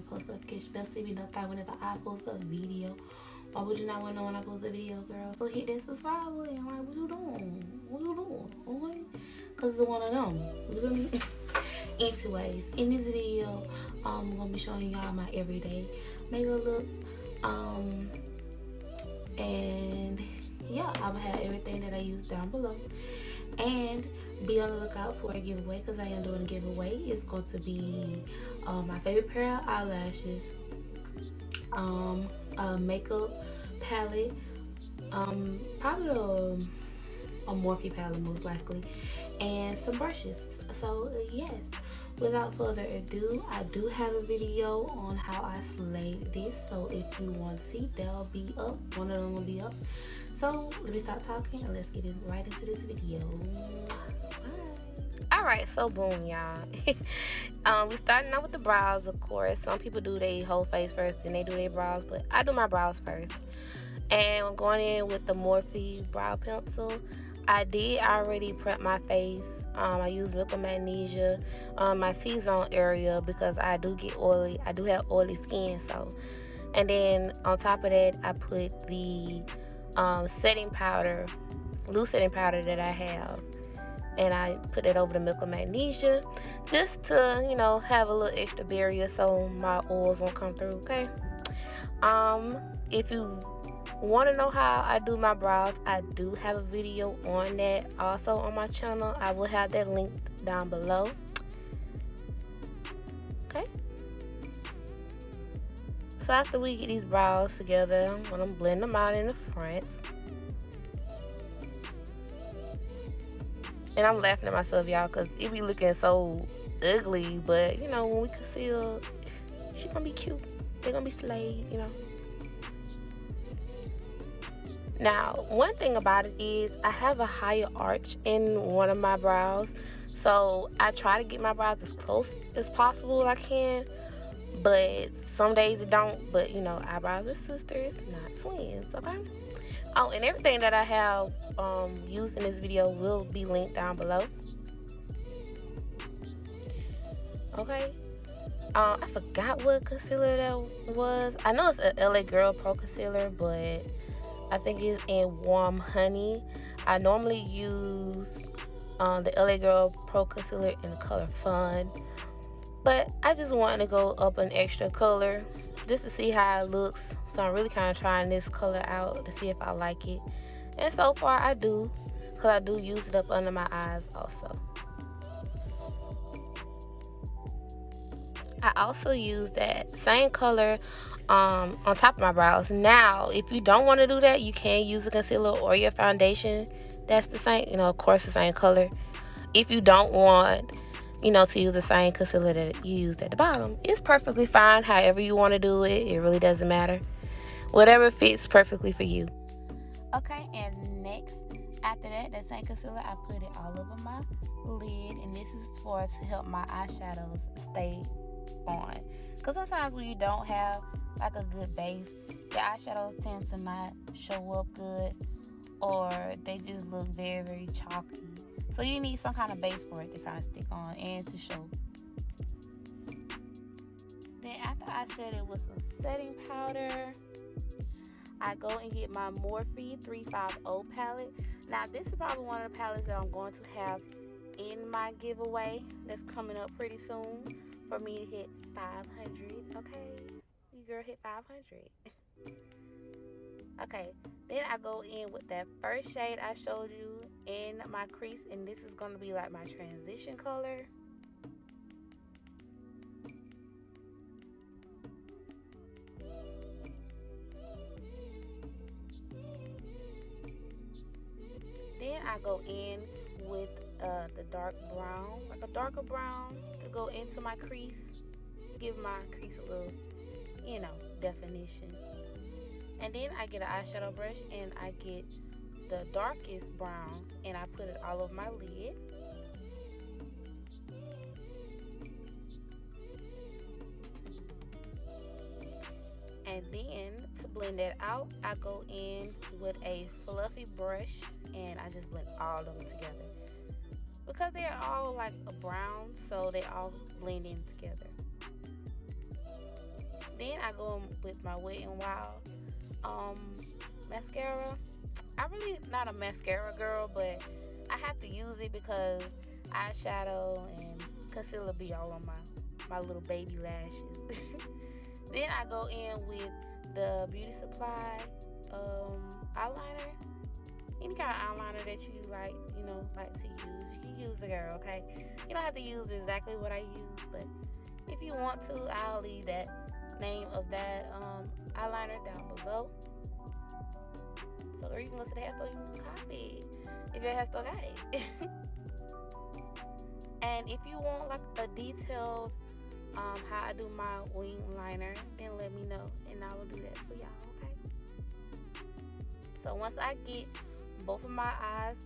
post notifications, especially be notified whenever I post a video. Why would you not want to know when I post a video, girl? So hit that subscribe button. Like, what you doing? What you doing? Okay? Because it's one of them. You feel me? Anyways, in this video, I'm going to be showing y'all my everyday makeup look. And yeah, I will have everything that I use down below. And be on the lookout for a giveaway, because I am doing a giveaway. It's going to be my favorite pair of eyelashes, a makeup palette, probably a Morphe palette most likely, and some brushes. So yes, without further ado, I do have a video on how I slayed this. So if you want to see, they'll be up. One of them will be up. So let me stop talking and let's get right into this video. Alright, so boom, y'all. We starting out with the brows, of course. Some people do their whole face first, then they do their brows, but I do my brows first. And I'm going in with the Morphe brow pencil. I did already prep my face. I use liquid magnesia on my T-zone area because I do get oily. I do have oily skin, so. And then on top of that, I put the setting powder, loose setting powder that I have, and I put it over the liquid magnesia just to, you know, have a little extra barrier so my oils won't come through. Okay. If you want to know how I do my brows, I do have a video on that also on my channel. I will have that linked down below. Okay. So after we get these brows together, I'm going to blend them out in the front. And I'm laughing at myself, y'all, because it be looking so ugly. But, you know, when we conceal, she's going to be cute. They're going to be slayed, you know. Now, one thing about it is I have a higher arch in one of my brows. So I try to get my brows as close as possible I can. But some days it don't. But, you know, eyebrows are sisters, not twins, okay? Oh, and everything that I have used in this video will be linked down below. Okay. I forgot what concealer that was. I know it's a LA Girl Pro Concealer, but I think it's in Warm Honey. I normally use the LA Girl Pro Concealer in the color Fun. But I just wanted to go up an extra color just to see how it looks. So I'm really kind of trying this color out to see if I like it. And so far I do, because I do use it up under my eyes also. I also use that same color on top of my brows. Now, if you don't want to do that, you can use a concealer or your foundation. That's the same, you know, of course, the same color. If you don't want, you know, to use the same concealer that you used at the bottom, it's perfectly fine. However you want to do it, it really doesn't matter. Whatever fits perfectly for you. Okay, and next, after that same concealer, I put it all over my lid, and this is to help my eyeshadows stay on. Because sometimes when you don't have like a good base, the eyeshadows tend to not show up good, or they just look very, very chalky. So you need some kind of base for it to kind of stick on and to show. Then after I set it with some setting powder, I go and get my Morphe 350 palette. Now this is probably one of the palettes that I'm going to have in my giveaway that's coming up pretty soon for me to hit 500. Okay, you girl hit 500. Okay, then I go in with that first shade I showed you in my crease, and this is going to be like my transition color. Then I go in with the dark brown, like a darker brown, to go into my crease, give my crease a little, you know, definition. And then I get an eyeshadow brush and I get the darkest brown and I put it all over my lid. And then to blend that out, I go in with a fluffy brush and I just blend all of them together. Because they're all like a brown, so they all blend in together. Then I go in with my Wet n Wild mascara. I'm really not a mascara girl, but I have to use it because eyeshadow and concealer be all on my little baby lashes. Then I go in with the Beauty Supply eyeliner. Any kind of eyeliner that you like, like to use, you can use it, girl, okay? You don't have to use exactly what I use, but if you want to, I'll leave that name of that eyeliner down below. So, or you can go to the hair store, you can copy it if your hair store got it. And if you want like a detailed how I do my wing liner, then let me know and I will do that for y'all, okay? So once I get both of my eyes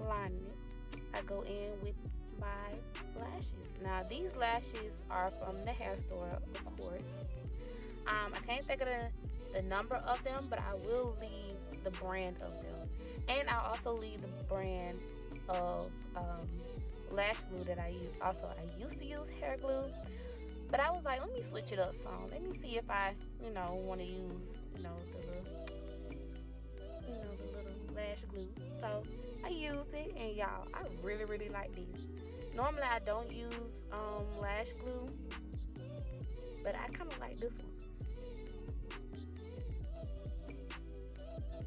lined, I go in with my lashes. Now these lashes are from the hair store, of course. I can't think of the number of them, but I will leave the brand of them, and I'll also leave the brand of lash glue that I use. Also, I used to use hair glue, but I was like, let me switch it up some. Let me see if I, want to use, the little lash glue. So I used it, and y'all, I really, really like this. Normally, I don't use lash glue, but I kind of like this one.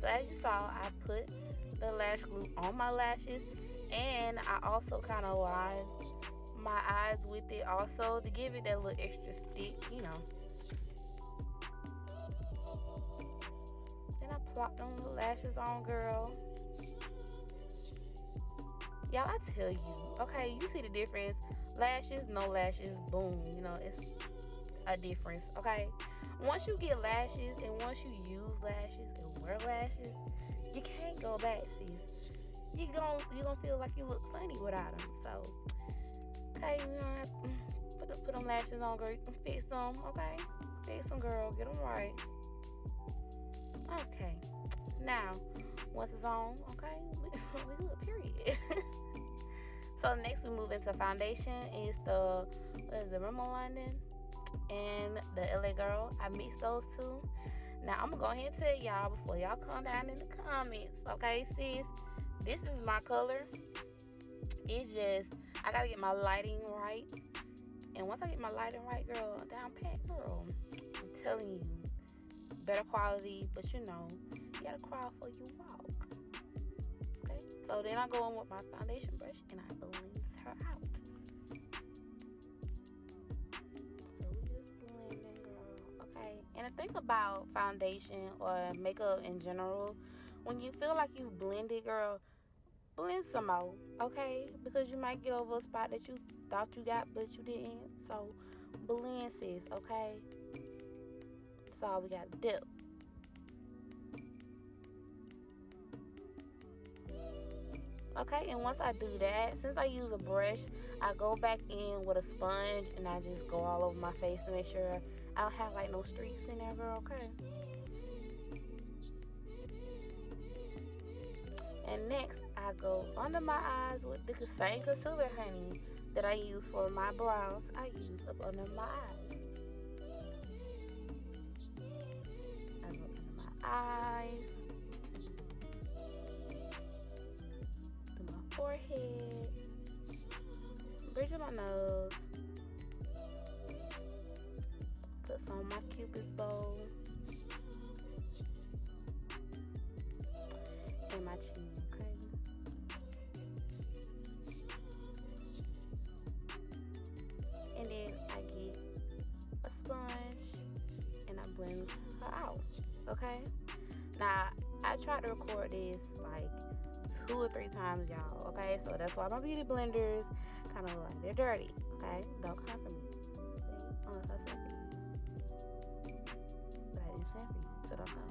So as you saw, I put the lash glue on my lashes, and I also kind of lined my eyes with it also to give it that little extra stick, Then I plopped them little lashes on, girl. Y'all, I tell you, okay, you see the difference. Lashes, no lashes, boom, it's a difference, okay? Once you get lashes and once you use lashes and wear lashes, you can't go back, sis. You gonna feel like you look funny without them. So, okay, you gonna have to put them lashes on, girl. You can fix them, okay? Fix them, girl. Get them right. Okay. Now, once it's on, okay, we good, period. So next we move into foundation. Is the Rimmil London and the LA Girl. I mixed those two. Now I'm gonna go ahead and tell y'all before y'all come down in the comments, okay, sis? This is my color. It's just I gotta get my lighting right, and once I get my lighting right, girl, down pat, girl, I'm telling you, better quality. But you gotta crawl before you walk. Okay, so then I go in with my foundation brush and I blend her out. And the thing about foundation or makeup in general, when you feel like you blended, girl, blend some more, okay? Because you might get over a spot that you thought you got, but you didn't. So, blend, sis, okay? That's all we got to do. Okay, and once I do that, since I use a brush, I go back in with a sponge and I just go all over my face to make sure I don't have like no streaks in there, girl, okay? And next, I go under my eyes with the same concealer, honey, that I use for my brows. I use up under my eyes. I go under my eyes. Forehead, bridge of my nose, put some of my Cupid's bow, and my chin, okay? And then I get a sponge and I blend her out, okay? Now, I tried to record this like 2 or 3 times, y'all, okay? So that's why my beauty blenders kind of like, they're dirty, okay? Don't come for me, unless I send for you. But I didn't send for you, so don't come.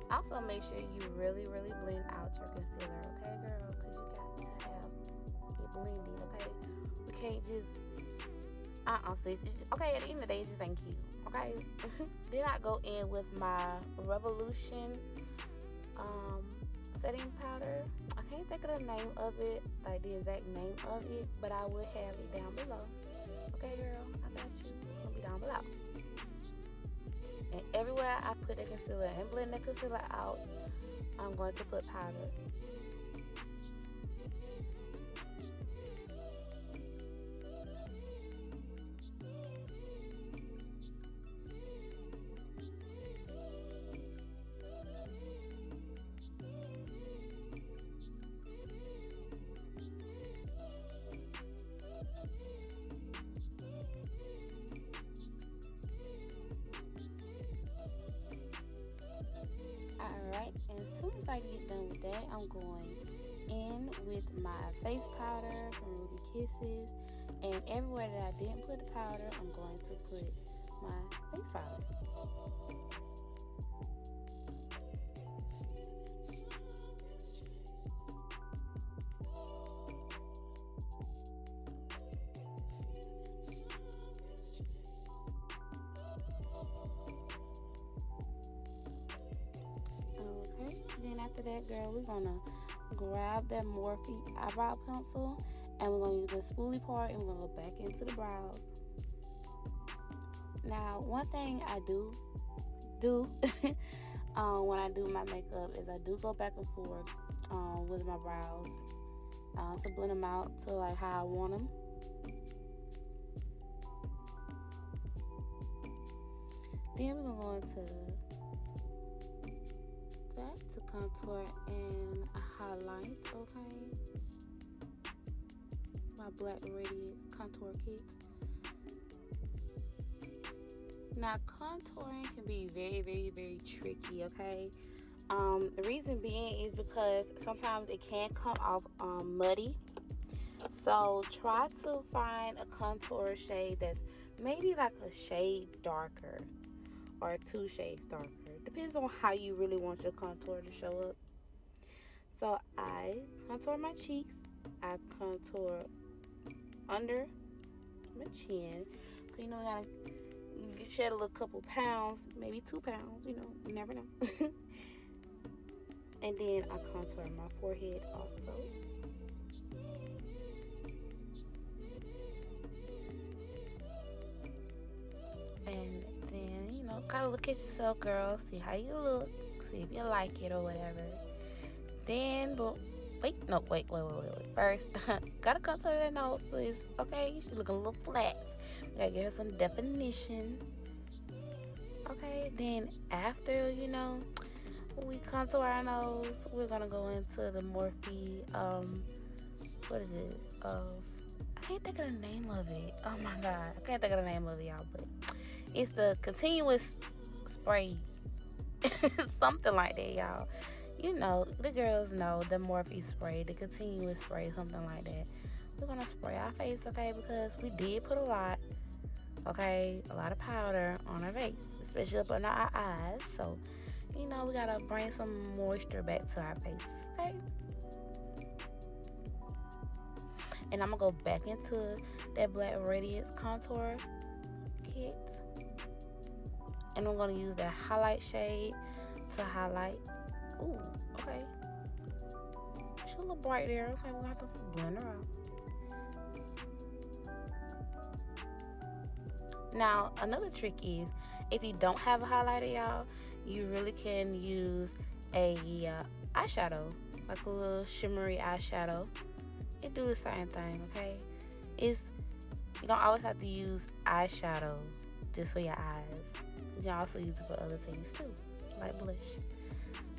Also, make sure you really, really blend out your concealer, okay, girl? Because you got to have it blended, okay? We can't just sis. Okay, at the end of the day, it just ain't cute, okay? Then I go in with my Revolution setting powder. I can't think of the name of it, like the exact name of it, but I will have it down below. Okay, girl, I got you. It's gonna be down below. And everywhere I put the concealer and blend the concealer out, I'm going to put powder. Alright, and as soon as I get done with that, I'm going in with my face powder from Ruby Kisses. And everywhere that I didn't put the powder, I'm going to put my face powder. Okay, then after that, girl, we're gonna grab that Morphe eyebrow pencil and we're gonna use the spoolie part and we're gonna go back into the brows. Now, one thing I do when I do my makeup is I do go back and forth with my brows to blend them out to like how I want them. Then we're gonna go into that to contour and highlight, okay? My black Radiance contour kit. Now, contouring can be very, very, very tricky, okay? The reason being is because sometimes it can come off muddy. So try to find a contour shade that's maybe like a shade darker or 2 shades darker. Depends on how you really want your contour to show up. So I contour my cheeks. I contour under my chin. So, you know, I gotta shed a little couple pounds, maybe 2 pounds, you know, you never know. And then I contour my forehead also. And then, you know, kind of look at yourself, girl. See how you look. See if you like it or whatever. Then, wait. First, gotta contour that nose, please. Okay, she's looking a little flat. We gotta give her some definition. Okay, then after, you know, we contour our nose, we're gonna go into the Morphe, what is it? I can't think of the name of it. Oh my god, I can't think of the name of it, y'all, but it's the continuous spray. Something like that, y'all. You know, the girls know the Morphe spray, the continuous spray, something like that. We're gonna spray our face, okay, because we did put a lot, okay, a lot of powder on our face, especially up under our eyes. So, you know, we gotta bring some moisture back to our face, okay? And I'm gonna go back into that Black Radiance contour kit. And I'm gonna use that highlight shade to highlight. Ooh, okay. She's a little bright there. Okay, we're gonna have to blend her out. Now, another trick is, if you don't have a highlighter, y'all, you really can use a eyeshadow, like a little shimmery eyeshadow. It do the same thing, okay? You don't always have to use eyeshadow just for your eyes. You can also use it for other things too, like blush.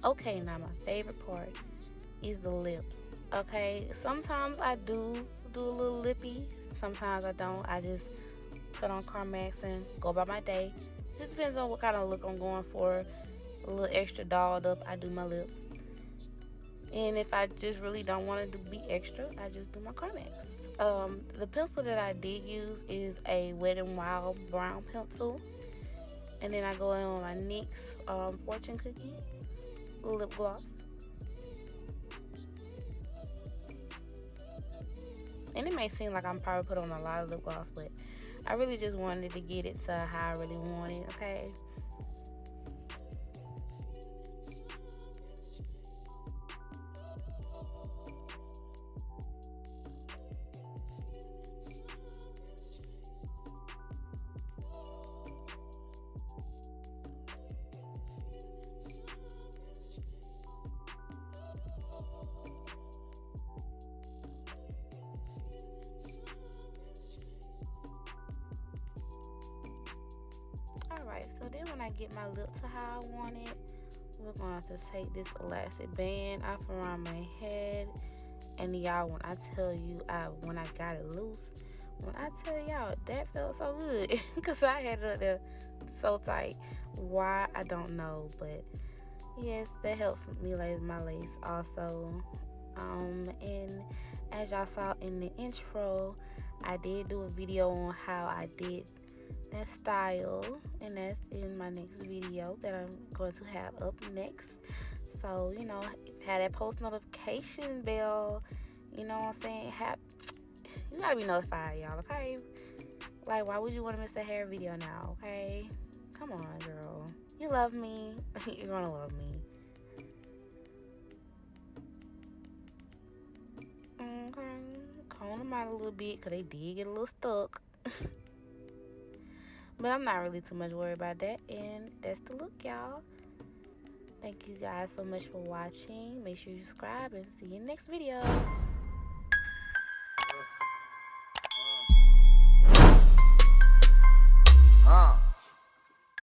Okay, now my favorite part is the lips. Okay, sometimes I do a little lippy. Sometimes I don't. I just put on Carmex and go by my day. It just depends on what kind of look I'm going for. A little extra dolled up, I do my lips. And if I just really don't want to be extra, I just do my Carmex. The pencil that I did use is a Wet n Wild brown pencil. And then I go in on my NYX Fortune Cookie lip gloss. And it may seem like I'm probably put on a lot of lip gloss, but I really just wanted to get it to how I really want it, okay? get my lip to how I want it, we're going to take this elastic band off around my head. And y'all, when I tell you, when I got it loose, when I tell y'all, that felt so good. Because I had it up there so tight. Why, I don't know. But yes, that helps me lace my lace also. And as y'all saw in the intro, I did do a video on how I did that style, and that's in my next video that I'm going to have up next. So, you know, have that post notification bell, you know what I'm saying? You gotta be notified, y'all, okay? Like, why would you want to miss a hair video now, okay? Come on, girl. You love me. You're gonna love me. Okay, comb them out a little bit because they did get a little stuck. But I'm not really too much worried about that. And that's the look, y'all. Thank you guys so much for watching. Make sure you subscribe and see you in the next video.